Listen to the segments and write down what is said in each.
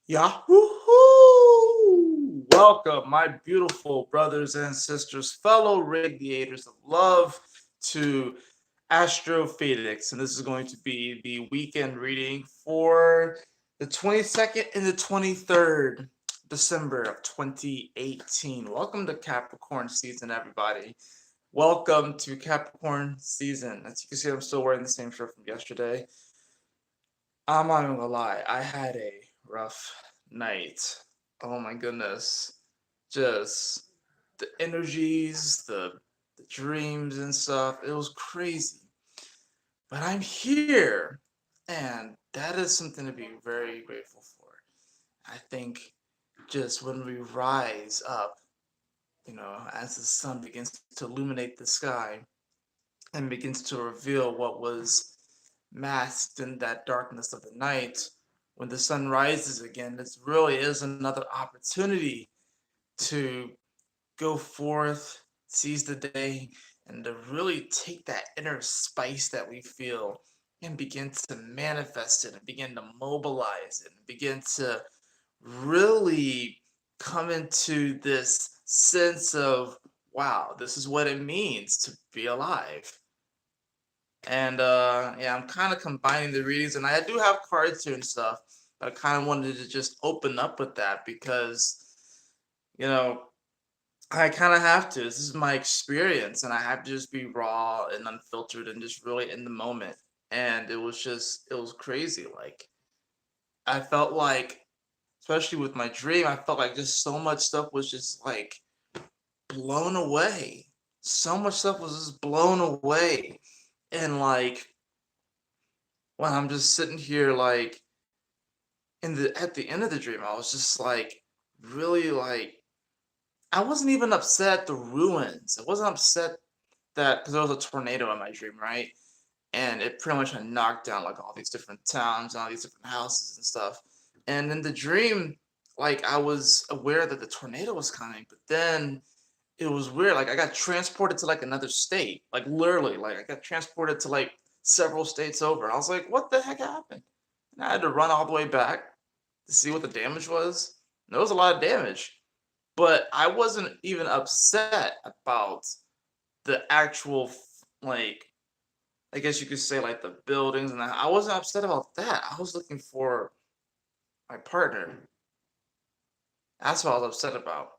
Yahoo! Welcome, my beautiful brothers and sisters, fellow radiators of love, to Astro Fenixx. And this is going to be the weekend reading for the 22nd and the 23rd December of 2018. Welcome to Capricorn season, everybody. Welcome to Capricorn season. As you can see, I'm still wearing the same shirt from yesterday. I'm not even gonna lie, I had a rough night. Oh my goodness. Just the energies, the dreams and stuff. It was crazy. But I'm here. And that is something to be very grateful for. I think just when we rise up, as the sun begins to illuminate the sky and begins to reveal what was masked in that darkness of the night, when the sun rises again, this really is another opportunity to go forth, seize the day, and to really take that inner spice that we feel and begin to manifest it and begin to mobilize it and begin to really come into this sense of, wow, this is what it means to be alive. And yeah, I'm kind of combining the readings, and I do have cards here and stuff, but I kind of wanted to just open up with that because, you know, I kind of have to. This is my experience, and I have to just be raw and unfiltered and just really in the moment. And it was crazy. Like, I felt like, especially with my dream, I felt like just so much stuff was just like blown away. So much stuff was just blown away. And like, when I'm just sitting here, like, at the end of the dream, I was just like, really like, I wasn't even upset at the ruins. I wasn't upset that because there was a tornado in my dream, right? And it pretty much had knocked down like all these different towns and all these different houses and stuff. And in the dream, like I was aware that the tornado was coming, but then it was weird. Like I got transported to like another state, like literally, like I got transported to like several states over. I was like, what the heck happened? And I had to run all the way back to see what the damage was. And there was a lot of damage, but I wasn't even upset about the actual like, I guess you could say like the buildings and that. I wasn't upset about that. I was looking for my partner. That's what I was upset about.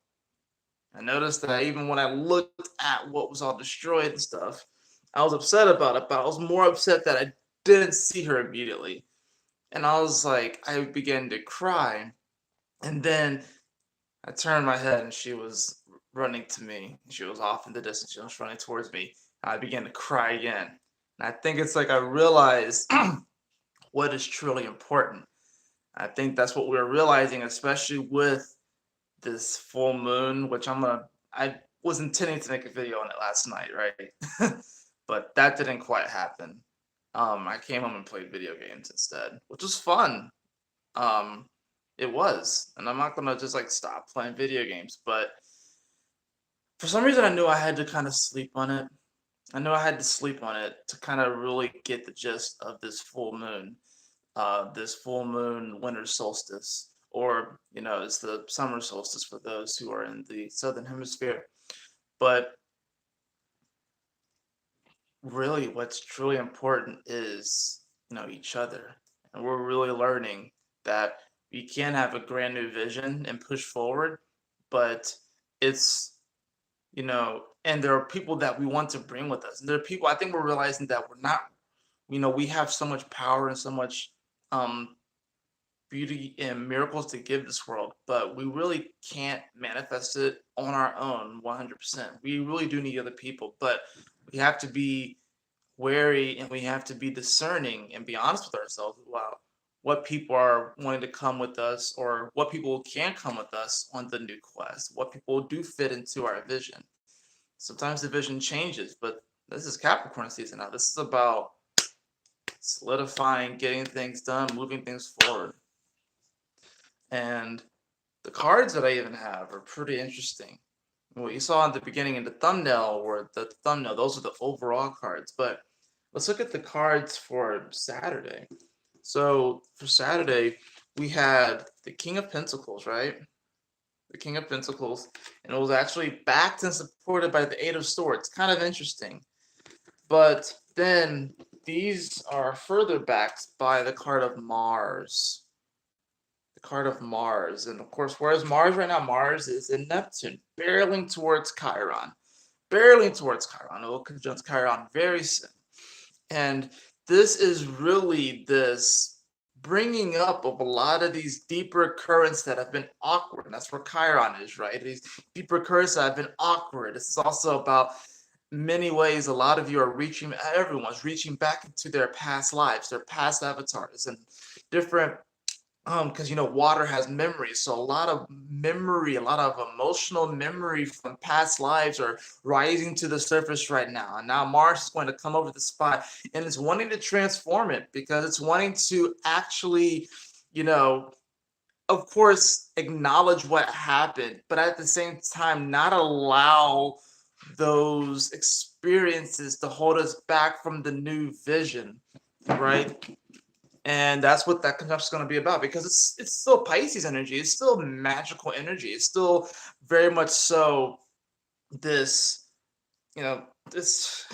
I noticed that even when I looked at what was all destroyed and stuff, I was upset about it, but I was more upset that I didn't see her immediately. And I was like, I began to cry. And then I turned my head and she was running to me. She was off in the distance. She was running towards me. I began to cry again. And I think it's like I realized what is truly important. I think that's what we're realizing, especially with this full moon, which I was intending to make a video on it last night, right? But that didn't quite happen. I came home and played video games instead, which was fun. Um, it was, and I'm not gonna just like stop playing video games, but for some reason I knew I had to kind of sleep on it. I knew I had to sleep on it to kind of really get the gist of this full moon winter solstice, or it's the summer solstice for those who are in the southern hemisphere. But really, what's truly important is each other, and we're really learning that we can have a grand new vision and push forward, but it's and there are people that we want to bring with us. And there are people, I think we're realizing that we're not, we have so much power and so much um, beauty and miracles to give this world, but we really can't manifest it on our own 100%. We really do need other people, but we have to be wary and we have to be discerning and be honest with ourselves about what people are wanting to come with us or what people can come with us on the new quest, what people do fit into our vision. Sometimes the vision changes, but this is Capricorn season now. This is about solidifying, getting things done, moving things forward. And the cards that I even have are pretty interesting. What you saw in the beginning in the thumbnail or the thumbnail, those are the overall cards. But let's look at the cards for Saturday. So for Saturday, we had the King of Pentacles, right? The King of Pentacles, and it was actually backed and supported by the Eight of Swords. Kind of interesting. But then these are further backed by the card of Mars. The card of Mars. And of course, where's Mars right now? Mars is in Neptune, barreling towards Chiron. Barreling towards Chiron. It will conjunct Chiron very soon. And this is really this bringing up of a lot of these deeper currents that have been awkward. And that's where Chiron is, right? These deeper currents that have been awkward. This is also about many ways a lot of you are reaching, everyone's reaching back into their past lives, their past avatars, and different because water has memory, so a lot of memory, a lot of emotional memory from past lives are rising to the surface right now. And now Mars is going to come over the spot, and it's wanting to transform it because it's wanting to actually, you know, of course, acknowledge what happened, but at the same time, not allow those experiences to hold us back from the new vision, right? And that's what that conjunction is going to be about, because it's still Pisces energy, it's still magical energy, it's still very much so this, this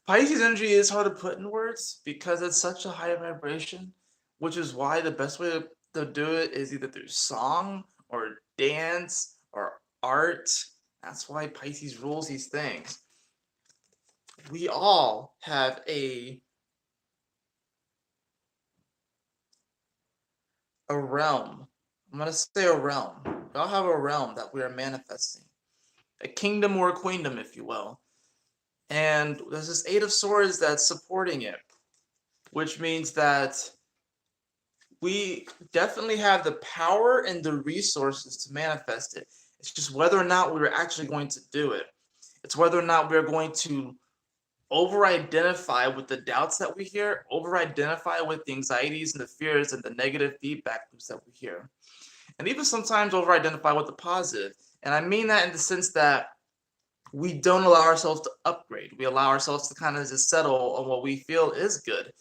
Pisces energy is hard to put in words because it's such a high vibration, which is why the best way to do it is either through song or dance or art. That's why Pisces rules these things. We all have a realm. I'm going to say a realm. We all have a realm that we are manifesting, a kingdom or a queendom, if you will. And there's this Eight of Swords that's supporting it, which means that we definitely have the power and the resources to manifest it. It's just whether or not we're actually going to do it. It's whether or not we're going to over-identify with the doubts that we hear, over-identify with the anxieties and the fears and the negative feedback loops that we hear, and even sometimes over-identify with the positive. And I mean that in the sense that we don't allow ourselves to upgrade. We allow ourselves to kind of just settle on what we feel is good.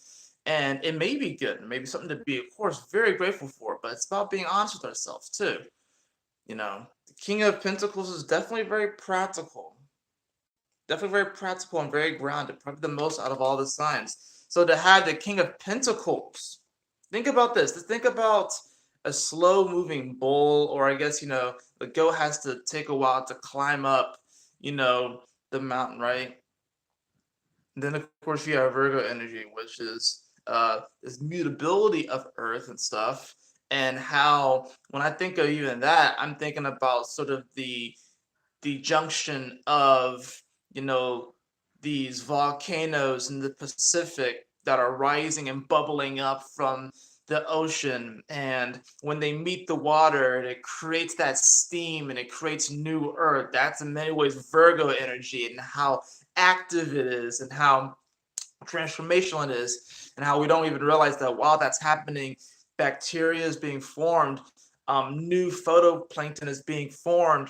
And it may be good, maybe something to be, of course, very grateful for, but it's about being honest with ourselves too. The King of Pentacles is definitely very practical. Definitely very practical and very grounded, probably the most out of all the signs. So to have the King of Pentacles, think about this. Think about a slow moving bull, or I guess, the goat has to take a while to climb up, the mountain, right? And then, of course, you have Virgo energy, which is this mutability of Earth and stuff. And how, when I think of even that, I'm thinking about sort of the junction of, these volcanoes in the Pacific that are rising and bubbling up from the ocean. And when they meet the water, it creates that steam and it creates new earth. That's in many ways Virgo energy, and how active it is and how transformational it is, and how we don't even realize that while that's happening, bacteria is being formed, new phytoplankton is being formed,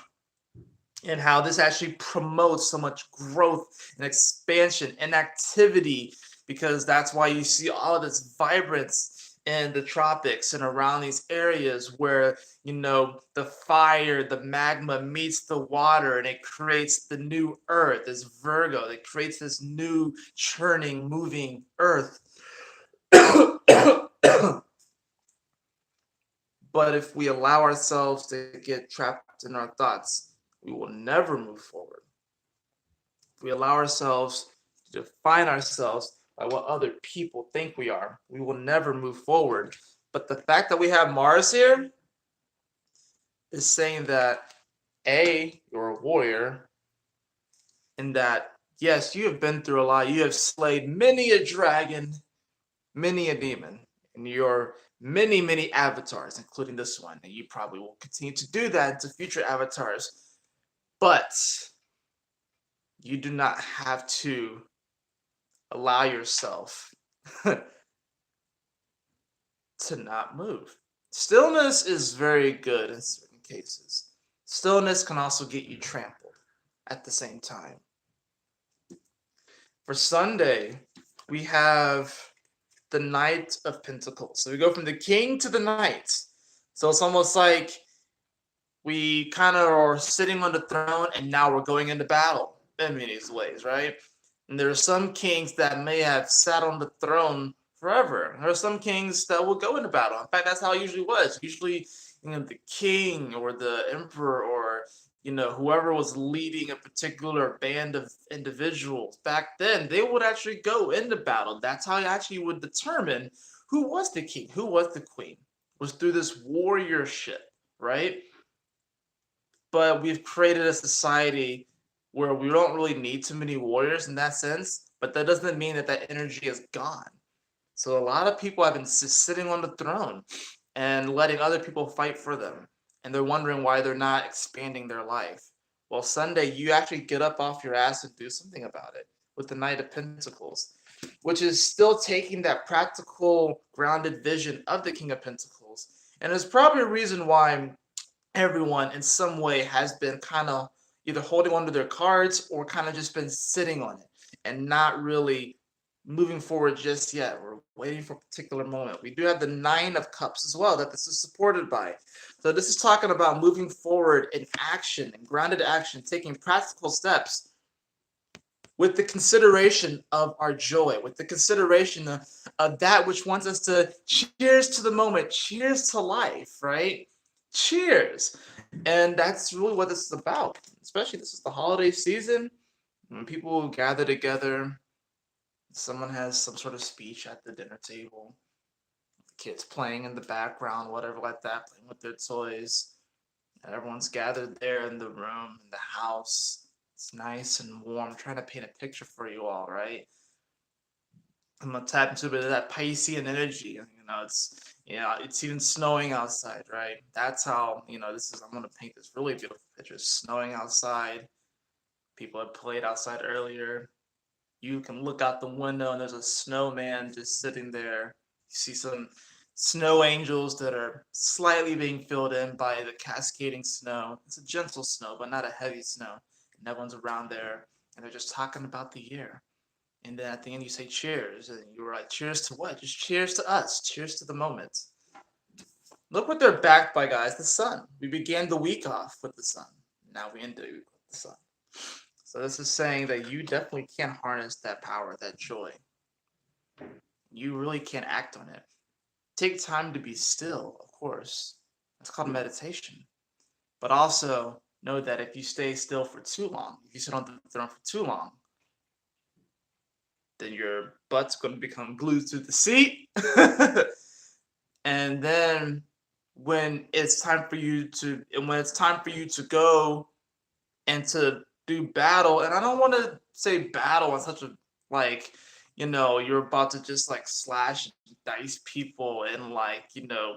and how this actually promotes so much growth and expansion and activity, because that's why you see all of this vibrance in the tropics and around these areas where the fire, the magma meets the water and it creates the new earth, this Virgo, it creates this new churning, moving earth. But if we allow ourselves to get trapped in our thoughts, we will never move forward. If we allow ourselves to define ourselves by what other people think we are, we will never move forward. But the fact that we have Mars here is saying that, A, you're a warrior, and that, yes, you have been through a lot. You have slayed many a dragon, many a demon, and your many, many avatars, including this one. And you probably will continue to do that into future avatars. But you do not have to allow yourself to not move. Stillness is very good in certain cases. Stillness can also get you trampled at the same time. For Sunday, we have the Knight of Pentacles. So we go from the King to the Knight. So it's almost like we kind of are sitting on the throne and now we're going into battle in many ways, right? And there are some kings that may have sat on the throne forever. There are some kings that will go into battle. In fact, that's how it usually was. Usually, the king or the emperor or whoever was leading a particular band of individuals back then, they would actually go into battle. That's how you actually would determine who was the king, who was the queen, was through this warriorship, right? But we've created a society where we don't really need too many warriors in that sense, but that doesn't mean that that energy is gone. So a lot of people have been sitting on the throne and letting other people fight for them, and they're wondering why they're not expanding their life. Well, Sunday, you actually get up off your ass and do something about it with the Knight of Pentacles, which is still taking that practical, grounded vision of the King of Pentacles. And there's probably a reason why everyone in some way has been kind of either holding onto their cards or kind of just been sitting on it and not really moving forward just yet. We're waiting for a particular moment. We do have the Nine of Cups as well that this is supported by. So this is talking about moving forward in action and grounded action, taking practical steps with the consideration of our joy, with the consideration of that which wants us to cheers to the moment, cheers to life, right? Cheers. And that's really what this is about. Especially this is the holiday season when people gather together. Someone has some sort of speech at the dinner table. Kids playing in the background, whatever like that, playing with their toys. And everyone's gathered there in the room, in the house. It's nice and warm. I'm trying to paint a picture for you all, right? I'm gonna tap into a bit of that Piscean energy. It's even snowing outside, right? That's how this is. I'm gonna paint this really beautiful picture. It's snowing outside. People had played outside earlier. You can look out the window and there's a snowman just sitting there. You see some snow angels that are slightly being filled in by the cascading snow. It's a gentle snow, but not a heavy snow. And everyone's around there and they're just talking about the year. And then at the end you say cheers. And you were like, cheers to what? Just cheers to us. Cheers to the moment. Look what they're backed by, guys. The sun. We began the week off with the sun. Now we end the week with the sun. So this is saying that you definitely can harness that power, that joy. You really can act on it. Take time to be still, of course. That's called meditation. But also know that if you stay still for too long, if you sit on the throne for too long, then your butt's going to become glued to the seat. And then when it's time for you to go and to do battle, and I don't want to say battle in such a you're about to just slash and dice people and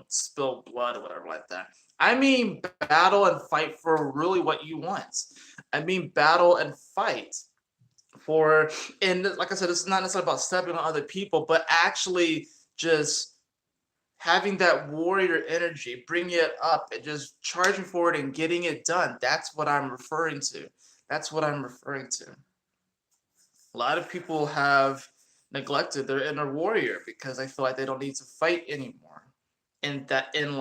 spill blood or whatever like that. I mean battle and fight for really what you want. I mean battle and fight for, and like I said, it's not necessarily about stepping on other people, but actually just having that warrior energy, bringing it up and just charging forward and getting it done. That's what I'm referring to. That's what I'm referring to. A lot of people have neglected their inner warrior because they feel like they don't need to fight anymore. And that in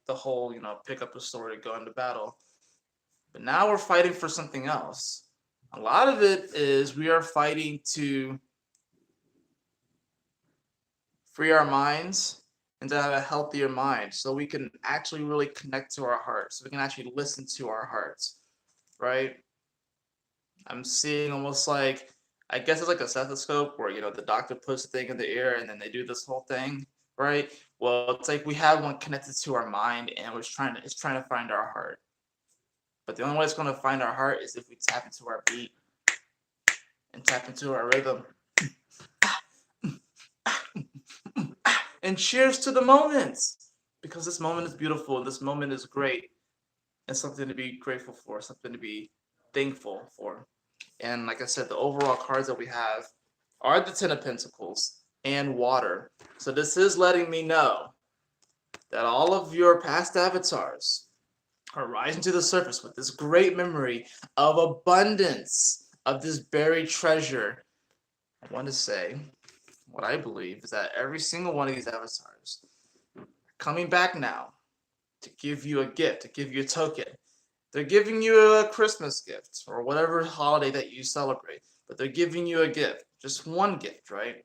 the whole, pick up a sword and go into battle. But now we're fighting for something else. A lot of it is we are fighting to free our minds and to have a healthier mind so we can actually really connect to our hearts. So we can actually listen to our hearts, right? I'm seeing almost I guess it's like a stethoscope where, the doctor puts the thing in the ear and then they do this whole thing, right? Well, it's like we have one connected to our mind and it's trying to find our heart. But the only way it's going to find our heart is if we tap into our beat and tap into our rhythm. And cheers to the moment, because this moment is beautiful. This moment is great and something to be grateful for, something to be thankful for. And like I said, the overall cards that we have are the Ten of Pentacles and water. So this is letting me know that all of your past avatars are rising to the surface with this great memory of abundance, of this buried treasure. I want to say what I believe is that every single one of these avatars are coming back now to give you a gift, to give you a token. They're giving you a Christmas gift or whatever holiday that you celebrate, but they're giving you a gift, just one gift, right?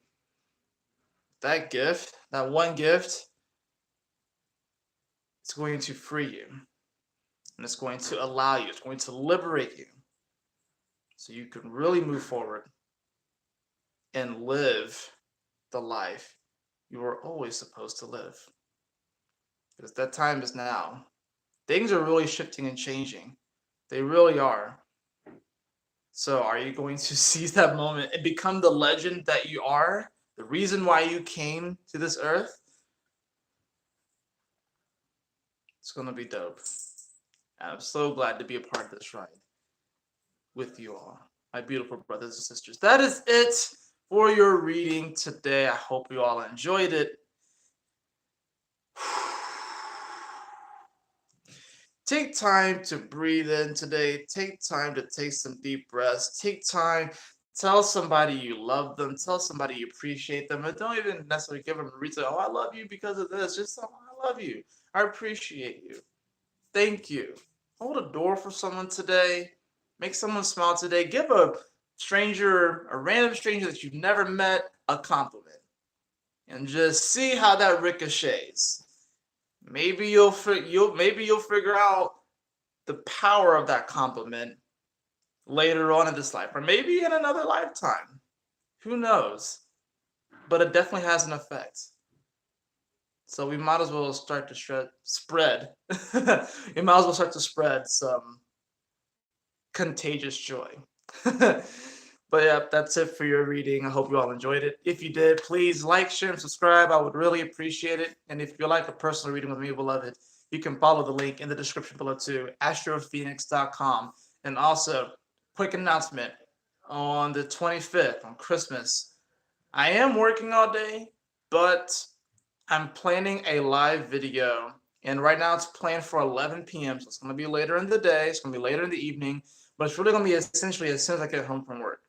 That gift, that one gift, it's going to free you and it's going to allow you, it's going to liberate you so you can really move forward and live the life you were always supposed to live. Because that time is now. Things are really shifting and changing. They really are. So, are you going to seize that moment and become the legend that you are? The reason why you came to this earth? It's going to be dope. I'm so glad to be a part of this ride with you all, my beautiful brothers and sisters. That is it for your reading today. I hope you all enjoyed it. Take time to breathe in today. Take time to take some deep breaths. Take time. Tell somebody you love them. Tell somebody you appreciate them. And don't even necessarily give them a reason, oh, I love you because of this. Just tell them, I love you. I appreciate you. Thank you. Hold a door for someone today. Make someone smile today. Give a stranger, a random stranger that you've never met, a compliment. And just see how that ricochets. Maybe you'll figure out the power of that compliment later on in this life, or maybe in another lifetime. Who knows? But it definitely has an effect. So we might as well start to spread. We might as well start to spread some contagious joy. But yeah, that's it for your reading. I hope you all enjoyed it. If you did, please like, share, and subscribe. I would really appreciate it. And if you like a personal reading with me, beloved, you can follow the link in the description below too, astrofenixx.com. And also, quick announcement, on the 25th, on Christmas, I am working all day, but I'm planning a live video. And right now it's planned for 11 p.m. So it's going to be later in the day. It's going to be later in the evening. But it's really going to be essentially as soon as I get home from work.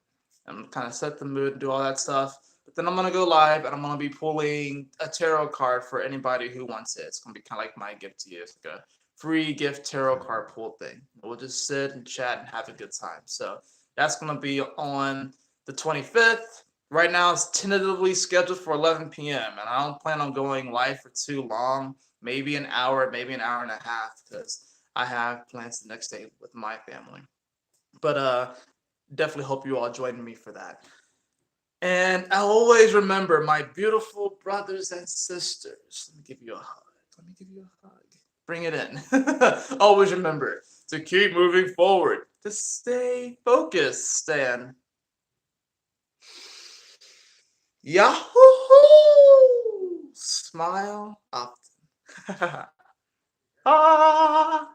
I'm kind of set the mood, do all that stuff. But then I'm going to go live and I'm going to be pulling a tarot card for anybody who wants it. It's going to be kind of like my gift to you. It's like a free gift tarot card pull thing. We'll just sit and chat and have a good time. So that's going to be on the 25th. Right now it's tentatively scheduled for 11 p.m. and I don't plan on going live for too long. Maybe an hour, maybe an hour and a half, because I have plans the next day with my family. But definitely hope you all join me for that. And I always remember, my beautiful brothers and sisters. Let me give you a hug. Let me give you a hug. Bring it in. Always remember to keep moving forward, to stay focused, Stan. Yahoo! Smile often. Ah!